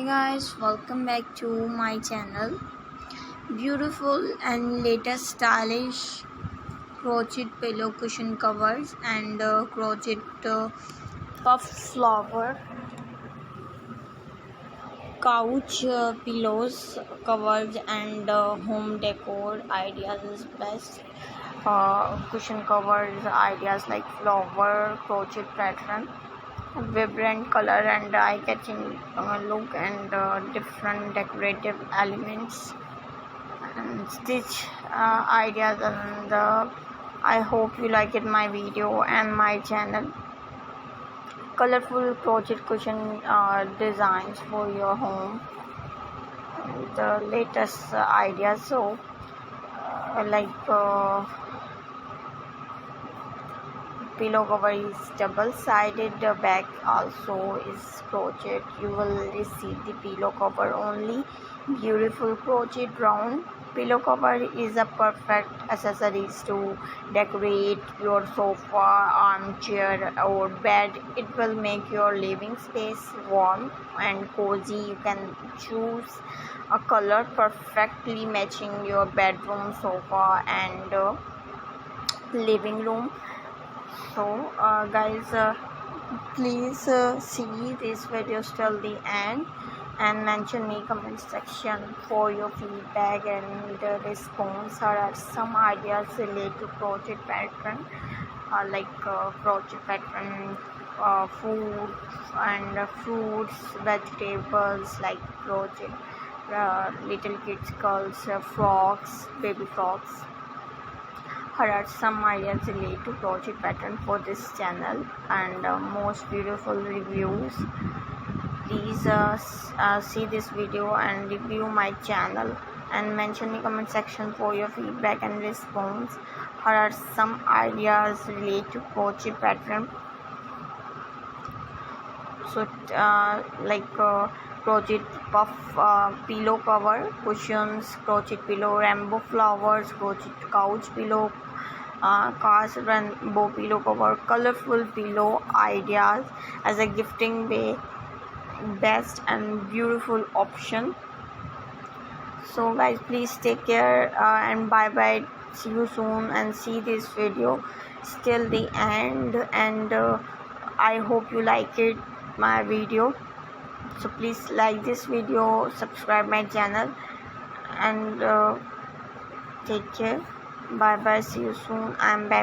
Hey guys, welcome back to my channel. Beautiful and latest stylish crochet pillow cushion covers and crochet puff flower couch pillows covers and home decor ideas is best. Cushion covers ideas like flower crochet pattern, vibrant color and eye-catching look and different decorative elements and stitch ideas and I hope you like it my video and my channel. Colorful crochet cushion designs for your home, the latest ideas. So pillow cover is double-sided, the back also is crochet. You will receive the pillow cover only. Beautiful crochet round pillow cover is a perfect accessories to decorate your sofa, armchair or bed. It will make your living space warm and cozy. You can choose a color perfectly matching your bedroom, sofa and living room. So guys, please see this video till the end and mention me comment section for your feedback and response. Here are some ideas related to crochet pattern, crochet pattern, food and fruits, vegetables like crochet, little kids curls, frogs, baby frogs. Here are some ideas related to crochet pattern for this channel and most beautiful reviews. Please see this video and review my channel and mention in comment section for your feedback and response. Here are some ideas related to crochet pattern. So crochet puff pillow cover, cushions, crochet pillow, rainbow flowers, crochet couch pillow, cast rainbow pillow cover, colorful pillow ideas as a gifting way, best and beautiful option. So guys, please take care and bye bye. See you soon and see this video till the end and I hope you like it my video. So please like this video, subscribe my channel and take care. Bye bye. See you soon. I'm back.